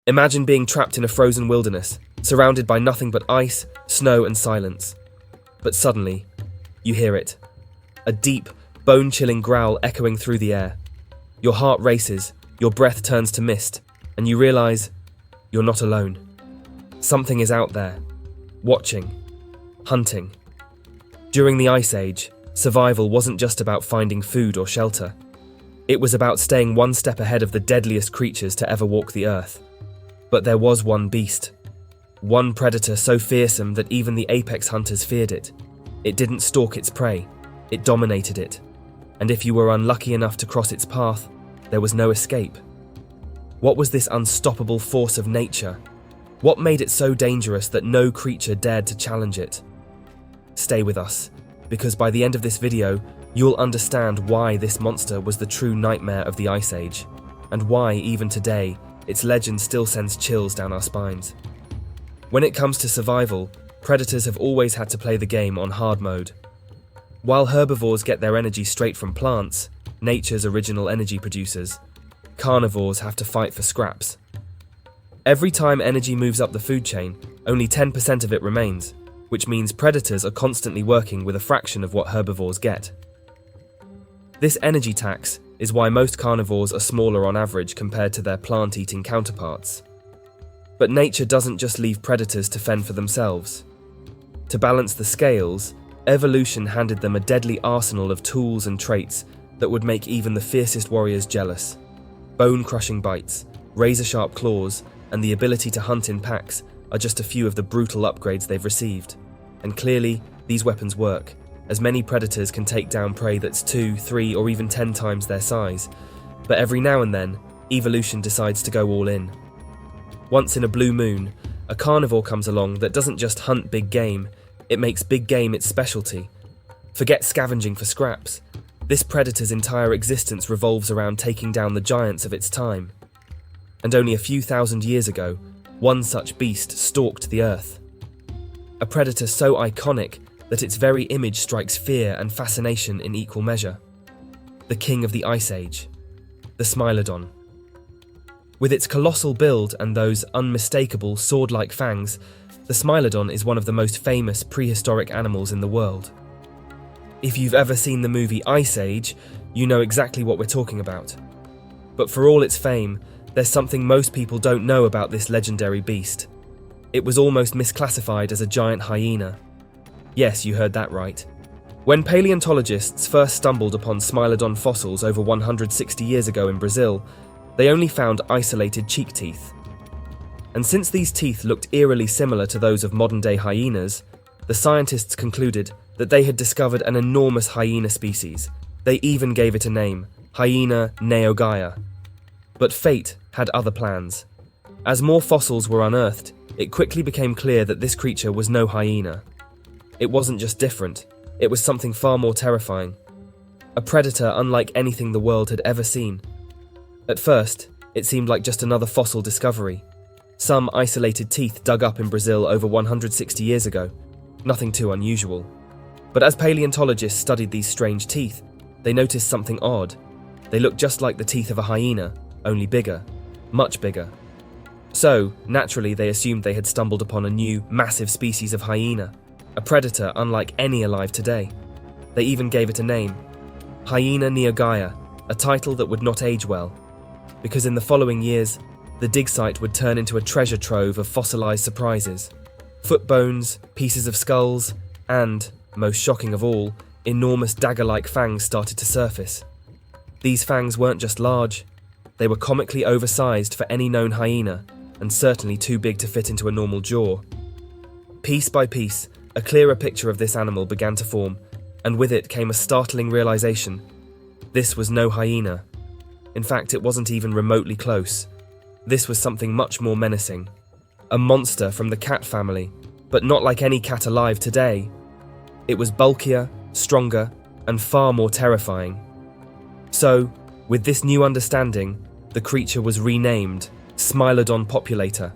Imagine being trapped in a frozen wilderness, surrounded by nothing but ice, snow, and silence. But suddenly, you hear it. A deep, bone-chilling growl echoing through the air. Your heart races, your breath turns to mist, and you realize you're not alone. Something is out there, watching, hunting. During the Ice Age, survival wasn't just about finding food or shelter. It was about staying one step ahead of the deadliest creatures to ever walk the earth. But there was one beast. One predator so fearsome that even the apex hunters feared it. It didn't stalk its prey, it dominated it. And if you were unlucky enough to cross its path, there was no escape. What was this unstoppable force of nature? What made it so dangerous that no creature dared to challenge it? Stay with us, because by the end of this video, you'll understand why this monster was the true nightmare of the Ice Age, and why, even today, its legend still sends chills down our spines. When it comes to survival, predators have always had to play the game on hard mode. While herbivores get their energy straight from plants, nature's original energy producers, carnivores have to fight for scraps. Every time energy moves up the food chain, only 10% of it remains, which means predators are constantly working with a fraction of what herbivores get. This energy tax is why most carnivores are smaller on average compared to their plant-eating counterparts. But nature doesn't just leave predators to fend for themselves. To balance the scales, evolution handed them a deadly arsenal of tools and traits that would make even the fiercest warriors jealous. Bone-crushing bites, razor-sharp claws, and the ability to hunt in packs are just a few of the brutal upgrades they've received. And clearly, these weapons work, as many predators can take down prey that's 2, 3, or even 10 times their size. But every now and then, evolution decides to go all in. Once in a blue moon, a carnivore comes along that doesn't just hunt big game, it makes big game its specialty. Forget scavenging for scraps. This predator's entire existence revolves around taking down the giants of its time. And only a few thousand years ago, one such beast stalked the earth. A predator so iconic that its very image strikes fear and fascination in equal measure. The king of the Ice Age, the Smilodon. With its colossal build and those unmistakable sword-like fangs, the Smilodon is one of the most famous prehistoric animals in the world. If you've ever seen the movie Ice Age, you know exactly what we're talking about. But for all its fame, there's something most people don't know about this legendary beast. It was almost misclassified as a giant hyena. Yes, you heard that right. When paleontologists first stumbled upon Smilodon fossils over 160 years ago in Brazil, they only found isolated cheek teeth. And since these teeth looked eerily similar to those of modern-day hyenas, the scientists concluded that they had discovered an enormous hyena species. They even gave it a name, Hyena neogaia. But fate had other plans. As more fossils were unearthed, it quickly became clear that this creature was no hyena. It wasn't just different, it was something far more terrifying. A predator unlike anything the world had ever seen. At first, it seemed like just another fossil discovery. Some isolated teeth dug up in Brazil over 160 years ago. Nothing too unusual. But as paleontologists studied these strange teeth, they noticed something odd. They looked just like the teeth of a hyena, only bigger. Much bigger. So, naturally, they assumed they had stumbled upon a new, massive species of hyena. A predator unlike any alive today. They even gave it a name. Hyena neogaia, a title that would not age well. Because in the following years, the dig site would turn into a treasure trove of fossilized surprises. Foot bones, pieces of skulls, and, most shocking of all, enormous dagger-like fangs started to surface. These fangs weren't just large, they were comically oversized for any known hyena, and certainly too big to fit into a normal jaw. Piece by piece, a clearer picture of this animal began to form, and with it came a startling realization. This was no hyena. In fact, it wasn't even remotely close. This was something much more menacing. A monster from the cat family, but not like any cat alive today. It was bulkier, stronger, and far more terrifying. So, with this new understanding, the creature was renamed Smilodon populator.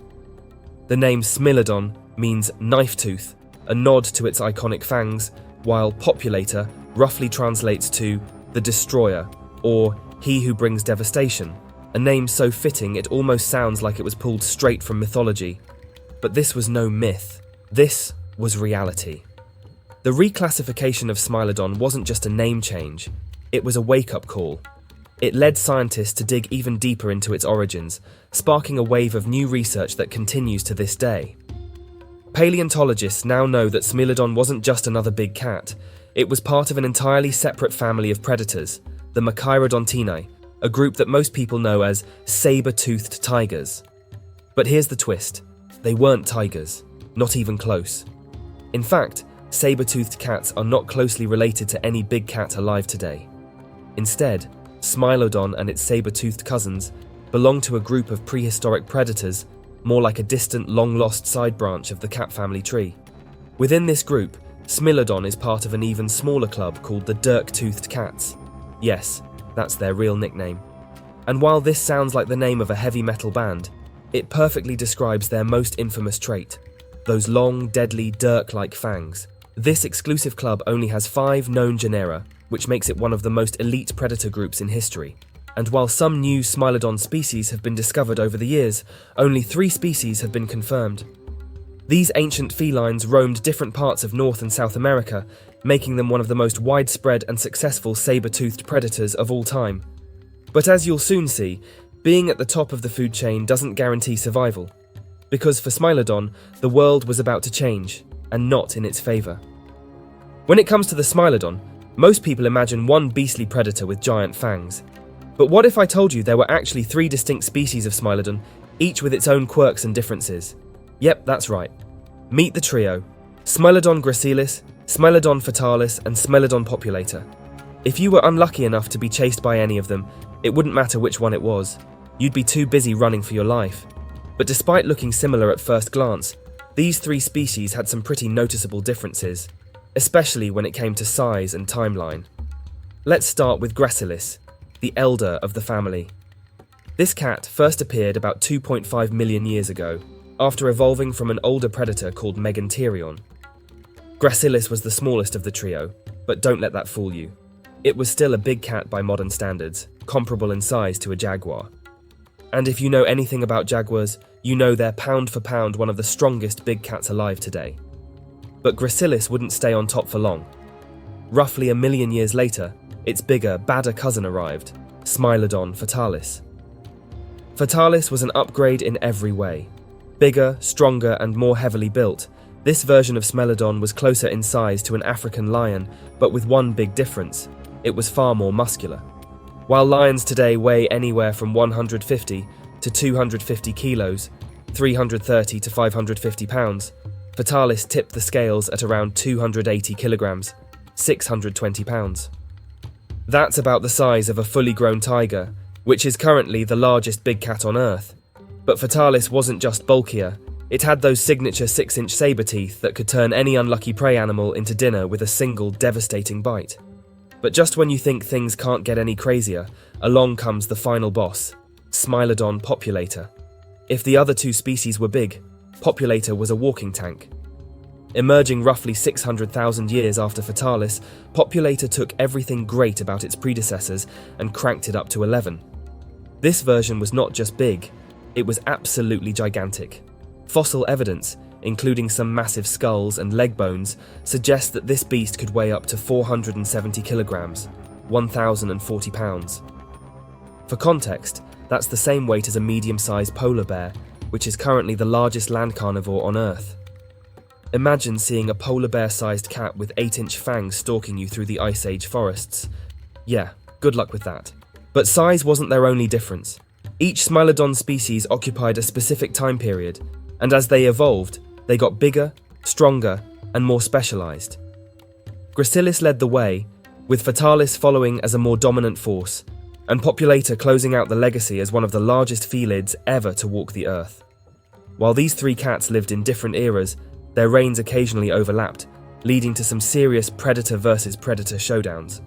The name Smilodon means knife tooth, a nod to its iconic fangs, while populator roughly translates to the destroyer, or he who brings devastation, a name so fitting it almost sounds like it was pulled straight from mythology. But this was no myth. This was reality. The reclassification of Smilodon wasn't just a name change, it was a wake-up call. It led scientists to dig even deeper into its origins, sparking a wave of new research that continues to this day. Paleontologists now know that Smilodon wasn't just another big cat, it was part of an entirely separate family of predators, the Machairodontinae, a group that most people know as saber-toothed tigers. But here's the twist, they weren't tigers, not even close. In fact, saber-toothed cats are not closely related to any big cat alive today. Instead, Smilodon and its saber-toothed cousins belong to a group of prehistoric predators, more like a distant, long-lost side branch of the cat family tree. Within this group, Smilodon is part of an even smaller club called the dirk-toothed cats. Yes, that's their real nickname. And while this sounds like the name of a heavy metal band, it perfectly describes their most infamous trait, those long, deadly, dirk-like fangs. This exclusive club only has 5 known genera, which makes it one of the most elite predator groups in history. And while some new Smilodon species have been discovered over the years, only 3 species have been confirmed. These ancient felines roamed different parts of North and South America, making them one of the most widespread and successful saber-toothed predators of all time. But as you'll soon see, being at the top of the food chain doesn't guarantee survival. Because for Smilodon, the world was about to change, and not in its favour. When it comes to the Smilodon, most people imagine one beastly predator with giant fangs. But what if I told you there were actually 3 distinct species of Smilodon, each with its own quirks and differences? Yep, that's right. Meet the trio: Smilodon gracilis, Smilodon fatalis, and Smilodon populator. If you were unlucky enough to be chased by any of them, it wouldn't matter which one it was. You'd be too busy running for your life. But despite looking similar at first glance, these 3 species had some pretty noticeable differences, especially when it came to size and timeline. Let's start with gracilis, the elder of the family. This cat first appeared about 2.5 million years ago, after evolving from an older predator called Meganterion. Gracilis was the smallest of the trio, but don't let that fool you. It was still a big cat by modern standards, comparable in size to a jaguar. And if you know anything about jaguars, you know they're pound for pound one of the strongest big cats alive today. But gracilis wouldn't stay on top for long. Roughly 1 million years later, its bigger, badder cousin arrived, Smilodon fatalis. Fatalis was an upgrade in every way. Bigger, stronger, and more heavily built, this version of Smilodon was closer in size to an African lion, but with one big difference: it was far more muscular. While lions today weigh anywhere from 150 to 250 kilos, 330 to 550 pounds, Fatalis tipped the scales at around 280 kilograms, 620 pounds. That's about the size of a fully grown tiger, which is currently the largest big cat on Earth. But Fatalis wasn't just bulkier, it had those signature 6-inch saber teeth that could turn any unlucky prey animal into dinner with a single devastating bite. But just when you think things can't get any crazier, along comes the final boss, Smilodon populator. If the other 2 species were big, Populator was a walking tank. Emerging roughly 600,000 years after Fatalis, Populator took everything great about its predecessors and cranked it up to 11. This version was not just big, it was absolutely gigantic. Fossil evidence, including some massive skulls and leg bones, suggests that this beast could weigh up to 470 kilograms, 1,040 pounds. For context, that's the same weight as a medium-sized polar bear, which is currently the largest land carnivore on Earth. Imagine seeing a polar bear-sized cat with 8-inch fangs stalking you through the Ice Age forests. Yeah, good luck with that. But size wasn't their only difference. Each Smilodon species occupied a specific time period, and as they evolved, they got bigger, stronger, and more specialized. Gracilis led the way, with Fatalis following as a more dominant force, and Populator closing out the legacy as one of the largest felids ever to walk the Earth. While these 3 cats lived in different eras, their reigns occasionally overlapped, leading to some serious predator versus predator showdowns.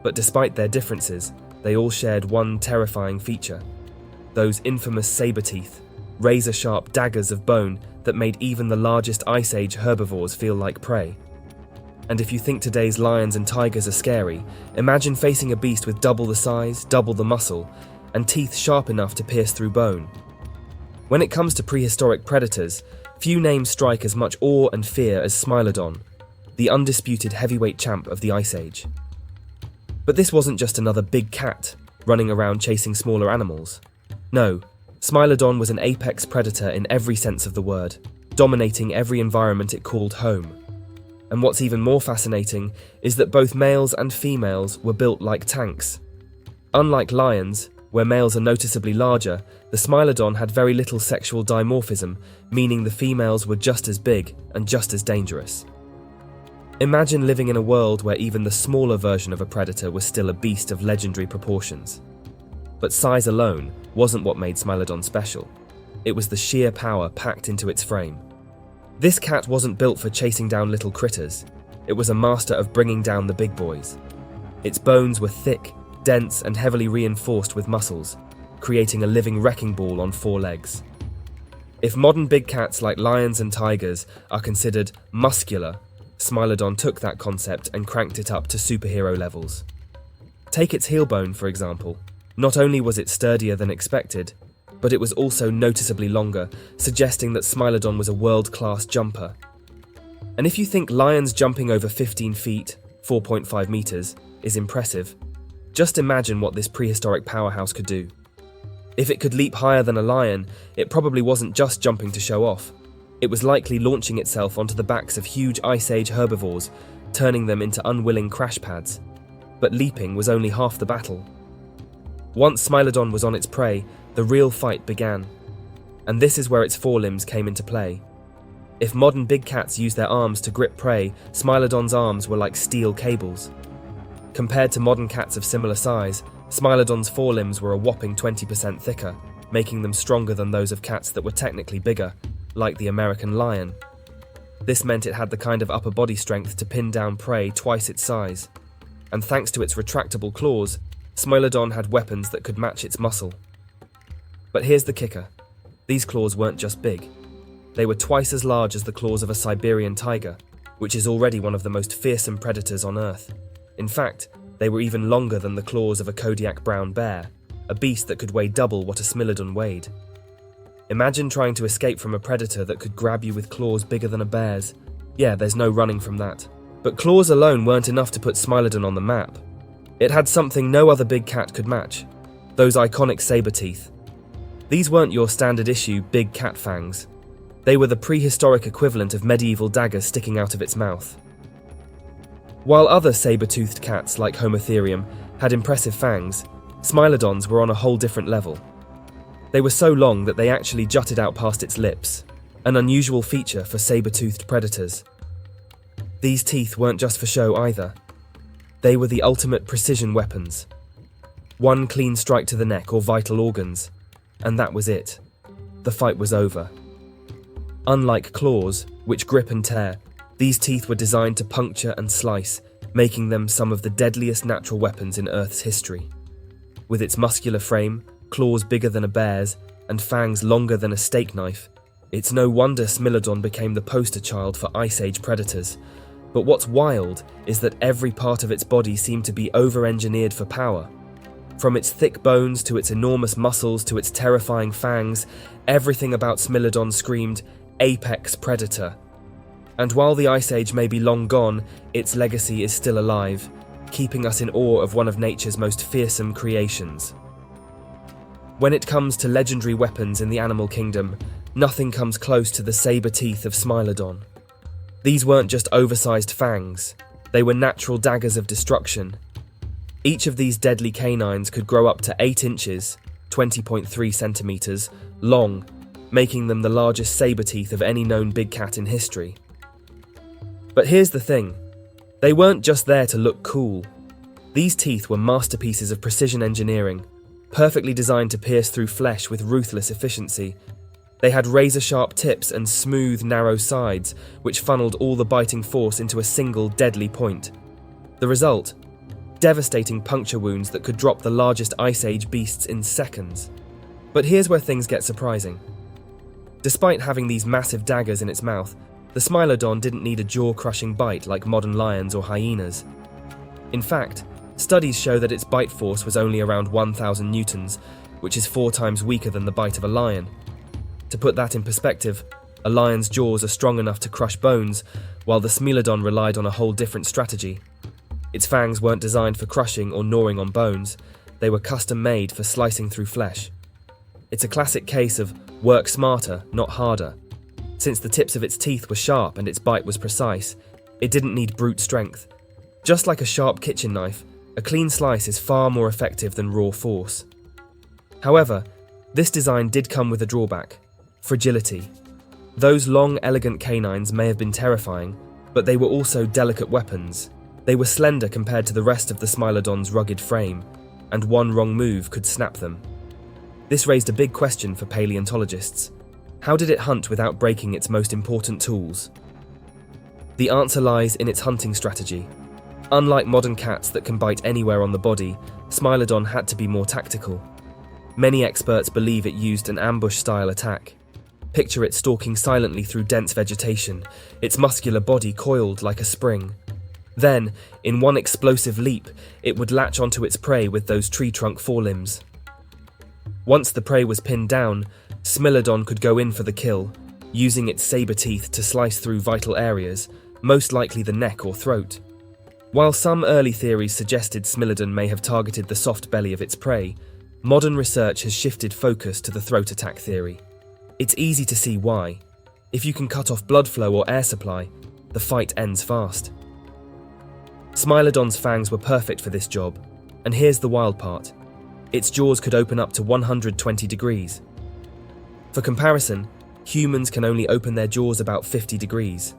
But despite their differences, they all shared one terrifying feature: those infamous saber teeth, razor-sharp daggers of bone that made even the largest Ice Age herbivores feel like prey. And if you think today's lions and tigers are scary, imagine facing a beast with double the size, double the muscle, and teeth sharp enough to pierce through bone. When it comes to prehistoric predators, few names strike as much awe and fear as Smilodon, the undisputed heavyweight champ of the Ice Age. But this wasn't just another big cat running around chasing smaller animals. No, Smilodon was an apex predator in every sense of the word, dominating every environment it called home. And what's even more fascinating is that both males and females were built like tanks. Unlike lions, where males are noticeably larger, the Smilodon had very little sexual dimorphism, meaning the females were just as big and just as dangerous. Imagine living in a world where even the smaller version of a predator was still a beast of legendary proportions. But size alone wasn't what made Smilodon special. It was the sheer power packed into its frame. This cat wasn't built for chasing down little critters. It was a master of bringing down the big boys. Its bones were thick, dense, and heavily reinforced with muscles, creating a living wrecking ball on 4 legs. If modern big cats like lions and tigers are considered muscular, Smilodon took that concept and cranked it up to superhero levels. Take its heel bone, for example. Not only was it sturdier than expected, but it was also noticeably longer, suggesting that Smilodon was a world-class jumper. And if you think lions jumping over 15 feet, 4.5 meters, is impressive, just imagine what this prehistoric powerhouse could do. If it could leap higher than a lion, it probably wasn't just jumping to show off. It was likely launching itself onto the backs of huge Ice Age herbivores, turning them into unwilling crash pads. But leaping was only half the battle. Once Smilodon was on its prey, the real fight began. And this is where its forelimbs came into play. If modern big cats use their arms to grip prey, Smilodon's arms were like steel cables. Compared to modern cats of similar size, Smilodon's forelimbs were a whopping 20% thicker, making them stronger than those of cats that were technically bigger, like the American lion. This meant it had the kind of upper body strength to pin down prey twice its size. And thanks to its retractable claws, Smilodon had weapons that could match its muscle. But here's the kicker. These claws weren't just big. They were twice as large as the claws of a Siberian tiger, which is already one of the most fearsome predators on Earth. In fact, they were even longer than the claws of a Kodiak brown bear, a beast that could weigh double what a Smilodon weighed. Imagine trying to escape from a predator that could grab you with claws bigger than a bear's. Yeah, there's no running from that. But claws alone weren't enough to put Smilodon on the map. It had something no other big cat could match: those iconic saber teeth. These weren't your standard issue big cat fangs. They were the prehistoric equivalent of medieval daggers sticking out of its mouth. While other saber-toothed cats like Homotherium had impressive fangs, Smilodons were on a whole different level. They were so long that they actually jutted out past its lips, an unusual feature for saber-toothed predators. These teeth weren't just for show either. They were the ultimate precision weapons. One clean strike to the neck or vital organs, and that was it. The fight was over. Unlike claws, which grip and tear, these teeth were designed to puncture and slice, making them some of the deadliest natural weapons in Earth's history. With its muscular frame, claws bigger than a bear's, and fangs longer than a steak knife, it's no wonder Smilodon became the poster child for Ice Age predators. But what's wild is that every part of its body seemed to be over-engineered for power. From its thick bones to its enormous muscles to its terrifying fangs, everything about Smilodon screamed, apex predator. And while the Ice Age may be long gone, its legacy is still alive, keeping us in awe of one of nature's most fearsome creations. When it comes to legendary weapons in the animal kingdom, nothing comes close to the saber teeth of Smilodon. These weren't just oversized fangs, they were natural daggers of destruction. Each of these deadly canines could grow up to 8 inches, 20.3 centimeters, long, making them the largest saber teeth of any known big cat in history. But here's the thing, they weren't just there to look cool. These teeth were masterpieces of precision engineering, perfectly designed to pierce through flesh with ruthless efficiency. They had razor-sharp tips and smooth, narrow sides, which funneled all the biting force into a single deadly point. The result? Devastating puncture wounds that could drop the largest Ice Age beasts in seconds. But here's where things get surprising. Despite having these massive daggers in its mouth, the Smilodon didn't need a jaw-crushing bite like modern lions or hyenas. In fact, Studies show that its bite force was only around 1,000 newtons, which is 4 times weaker than the bite of a lion. To put that in perspective, a lion's jaws are strong enough to crush bones, while the Smilodon relied on a whole different strategy. Its fangs weren't designed for crushing or gnawing on bones, they were custom-made for slicing through flesh. It's a classic case of work smarter, not harder. Since the tips of its teeth were sharp and its bite was precise, it didn't need brute strength. Just like a sharp kitchen knife, a clean slice is far more effective than raw force. However, this design did come with a drawback: fragility. Those long, elegant canines may have been terrifying, but they were also delicate weapons. They were slender compared to the rest of the Smilodon's rugged frame, and one wrong move could snap them. This raised a big question for paleontologists. How did it hunt without breaking its most important tools? The answer lies in its hunting strategy. Unlike modern cats that can bite anywhere on the body, Smilodon had to be more tactical. Many experts believe it used an ambush-style attack. Picture it stalking silently through dense vegetation, its muscular body coiled like a spring. Then, in one explosive leap, it would latch onto its prey with those tree trunk forelimbs. Once the prey was pinned down, Smilodon could go in for the kill, using its saber teeth to slice through vital areas, most likely the neck or throat. While some early theories suggested Smilodon may have targeted the soft belly of its prey, modern research has shifted focus to the throat attack theory. It's easy to see why. If you can cut off blood flow or air supply, the fight ends fast. Smilodon's fangs were perfect for this job, and here's the wild part. Its jaws could open up to 120 degrees. For comparison, humans can only open their jaws about 50 degrees.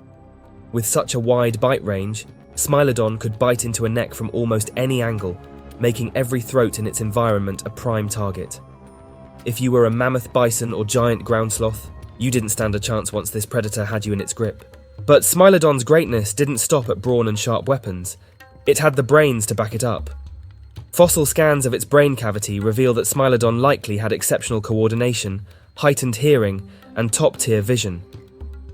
With such a wide bite range, Smilodon could bite into a neck from almost any angle, making every throat in its environment a prime target. If you were a mammoth bison or giant ground sloth, you didn't stand a chance once this predator had you in its grip. But Smilodon's greatness didn't stop at brawn and sharp weapons. It had the brains to back it up. Fossil scans of its brain cavity reveal that Smilodon likely had exceptional coordination, heightened hearing, and top-tier vision.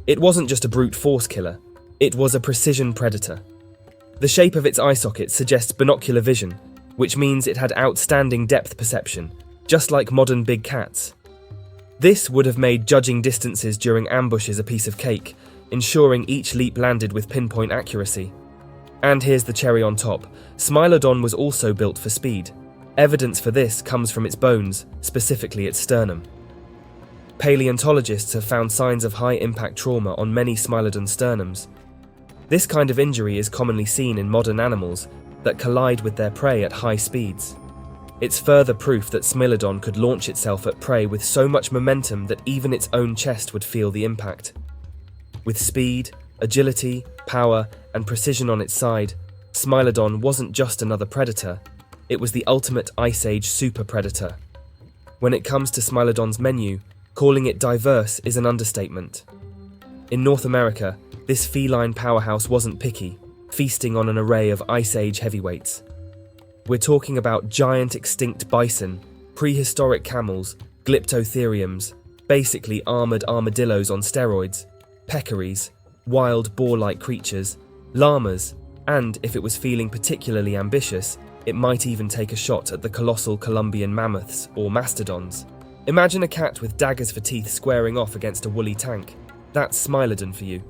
It wasn't just a brute force killer, it was a precision predator. The shape of its eye sockets suggests binocular vision, which means it had outstanding depth perception, just like modern big cats. This would have made judging distances during ambushes a piece of cake, ensuring each leap landed with pinpoint accuracy. And here's the cherry on top, Smilodon was also built for speed. Evidence for this comes from its bones, specifically its sternum. Paleontologists have found signs of high-impact trauma on many Smilodon sternums. This kind of injury is commonly seen in modern animals that collide with their prey at high speeds. It's further proof that Smilodon could launch itself at prey with so much momentum that even its own chest would feel the impact. With speed, agility, power, and precision on its side, Smilodon wasn't just another predator, it was the ultimate Ice Age super predator. When it comes to Smilodon's menu, calling it diverse is an understatement. In North America, this feline powerhouse wasn't picky, feasting on an array of Ice Age heavyweights. We're talking about giant extinct bison, prehistoric camels, glyptotheriums, basically armoured armadillos on steroids, peccaries, wild boar-like creatures, llamas, and, if it was feeling particularly ambitious, it might even take a shot at the colossal Columbian mammoths or mastodons. Imagine a cat with daggers for teeth squaring off against a woolly tank. That's Smilodon for you.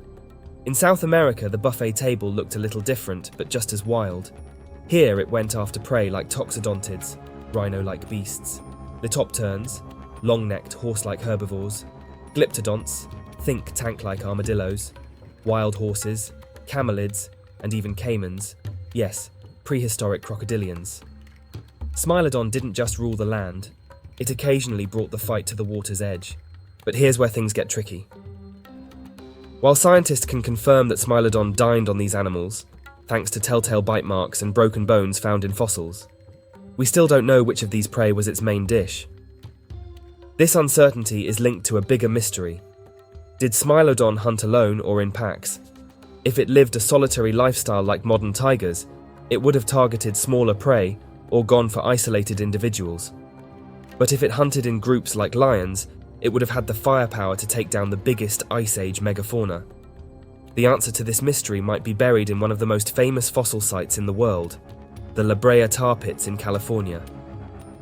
In South America, the buffet table looked a little different, but just as wild. Here it went after prey like toxodontids, rhino-like beasts, litopterns, long-necked horse-like herbivores, glyptodonts, think tank-like armadillos, wild horses, camelids, and even caimans, yes, prehistoric crocodilians. Smilodon didn't just rule the land, it occasionally brought the fight to the water's edge. But here's where things get tricky. While scientists can confirm that Smilodon dined on these animals, thanks to telltale bite marks and broken bones found in fossils, we still don't know which of these prey was its main dish. This uncertainty is linked to a bigger mystery. Did Smilodon hunt alone or in packs? If it lived a solitary lifestyle like modern tigers, it would have targeted smaller prey or gone for isolated individuals. But if it hunted in groups like lions, it would have had the firepower to take down the biggest Ice Age megafauna. The answer to this mystery might be buried in one of the most famous fossil sites in the world, the the La Brea tar pits in California.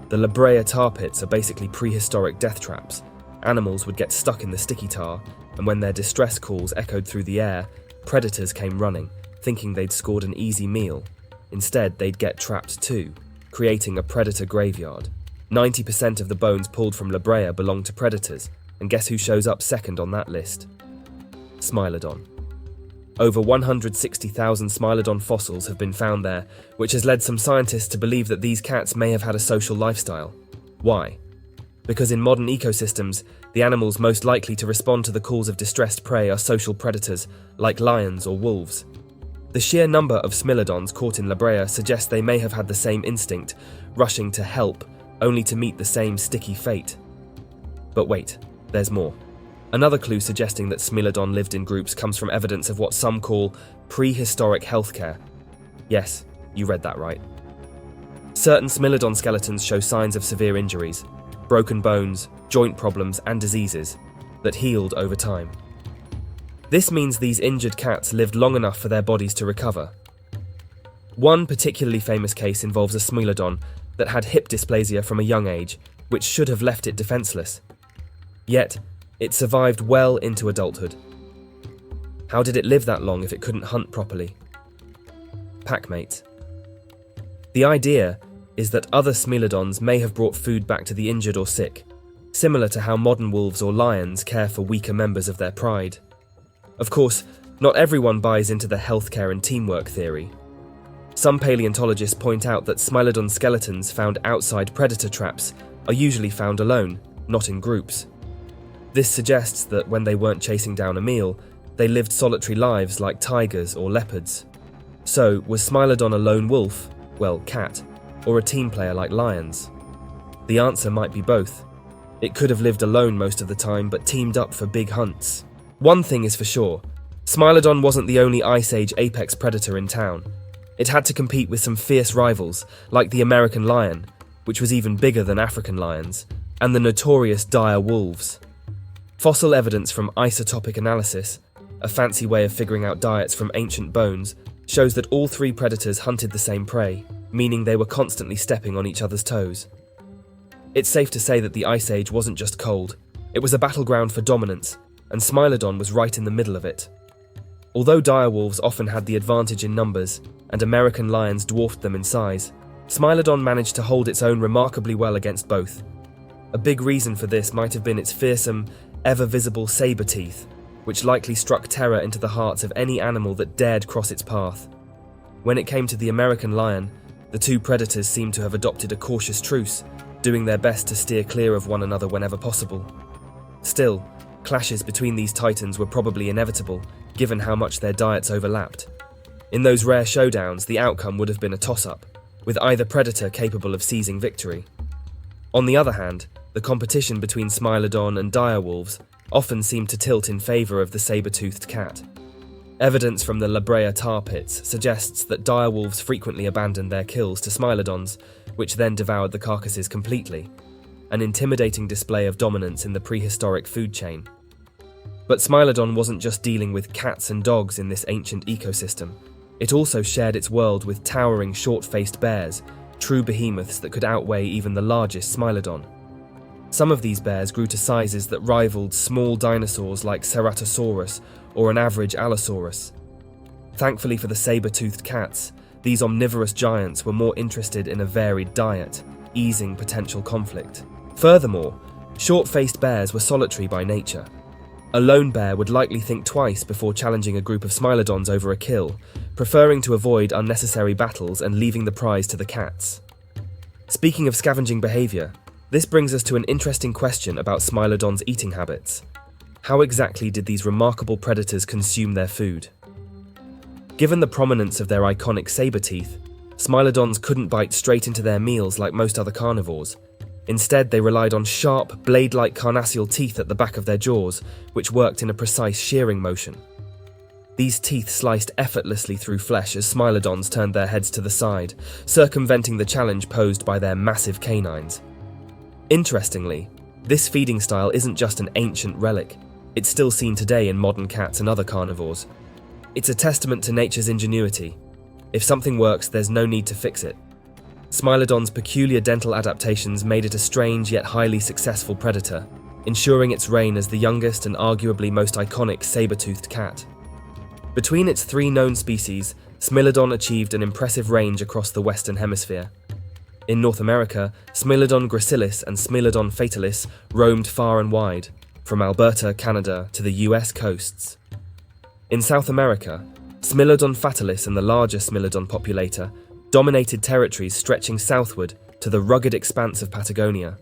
The La Brea tar pits are basically prehistoric death traps. Animals would get stuck in the sticky tar, and when their distress calls echoed through the air, predators came running, thinking they'd scored an easy meal. Instead, they'd get trapped too, creating a predator graveyard. 90% of the bones pulled from La Brea belong to predators, and guess who shows up second on that list? Smilodon. Over 160,000 Smilodon fossils have been found there, which has led some scientists to believe that these cats may have had a social lifestyle. Why? Because in modern ecosystems, the animals most likely to respond to the calls of distressed prey are social predators, like lions or wolves. The sheer number of Smilodons caught in La Brea suggests they may have had the same instinct, rushing to help, only to meet the same sticky fate. But wait, there's more. Another clue suggesting that Smilodon lived in groups comes from evidence of what some call prehistoric healthcare. Yes, you read that right. Certain Smilodon skeletons show signs of severe injuries, broken bones, joint problems, and diseases that healed over time. This means these injured cats lived long enough for their bodies to recover. One particularly famous case involves a Smilodon that had hip dysplasia from a young age, which should have left it defenseless. Yet, it survived well into adulthood. How did it live that long if it couldn't hunt properly? Packmates. The idea is that other Smilodons may have brought food back to the injured or sick, similar to how modern wolves or lions care for weaker members of their pride. Of course, not everyone buys into the healthcare and teamwork theory. Some paleontologists point out that Smilodon skeletons found outside predator traps are usually found alone, not in groups. This suggests that when they weren't chasing down a meal, they lived solitary lives like tigers or leopards. So, was Smilodon a lone wolf, well, cat, or a team player like lions? The answer might be both. It could have lived alone most of the time, but teamed up for big hunts. One thing is for sure, Smilodon wasn't the only Ice Age apex predator in town. It had to compete with some fierce rivals, like the American lion, which was even bigger than African lions, and the notorious dire wolves. Fossil evidence from isotopic analysis, a fancy way of figuring out diets from ancient bones, shows that all three predators hunted the same prey, meaning they were constantly stepping on each other's toes. It's safe to say that the Ice Age wasn't just cold, it was a battleground for dominance, and Smilodon was right in the middle of it. Although direwolves often had the advantage in numbers, and American lions dwarfed them in size, Smilodon managed to hold its own remarkably well against both. A big reason for this might have been its fearsome, ever-visible saber teeth, which likely struck terror into the hearts of any animal that dared cross its path. When it came to the American lion, the two predators seemed to have adopted a cautious truce, doing their best to steer clear of one another whenever possible. Still, clashes between these titans were probably inevitable, given how much their diets overlapped. In those rare showdowns, the outcome would have been a toss-up, with either predator capable of seizing victory. On the other hand, the competition between Smilodon and direwolves often seemed to tilt in favour of the saber-toothed cat. Evidence from the La Brea tar pits suggests that direwolves frequently abandoned their kills to Smilodons, which then devoured the carcasses completely, an intimidating display of dominance in the prehistoric food chain. But Smilodon wasn't just dealing with cats and dogs in this ancient ecosystem. It also shared its world with towering short-faced bears, true behemoths that could outweigh even the largest Smilodon. Some of these bears grew to sizes that rivaled small dinosaurs like Ceratosaurus or an average Allosaurus. Thankfully for the saber-toothed cats, these omnivorous giants were more interested in a varied diet, easing potential conflict. Furthermore, short-faced bears were solitary by nature. A lone bear would likely think twice before challenging a group of Smilodons over a kill, preferring to avoid unnecessary battles and leaving the prize to the cats. Speaking of scavenging behaviour, this brings us to an interesting question about Smilodons' eating habits. How exactly did these remarkable predators consume their food? Given the prominence of their iconic saber teeth, Smilodons couldn't bite straight into their meals like most other carnivores. Instead, they relied on sharp, blade-like carnassial teeth at the back of their jaws, which worked in a precise shearing motion. These teeth sliced effortlessly through flesh as Smilodons turned their heads to the side, circumventing the challenge posed by their massive canines. Interestingly, this feeding style isn't just an ancient relic. It's still seen today in modern cats and other carnivores. It's a testament to nature's ingenuity. If something works, there's no need to fix it. Smilodon's peculiar dental adaptations made it a strange yet highly successful predator, ensuring its reign as the youngest and arguably most iconic saber-toothed cat. Between its 3 known species, Smilodon achieved an impressive range across the Western Hemisphere. In North America, Smilodon gracilis and Smilodon fatalis roamed far and wide, from Alberta, Canada, to the US coasts. In South America, Smilodon fatalis and the larger Smilodon populator dominated territories stretching southward to the rugged expanse of Patagonia.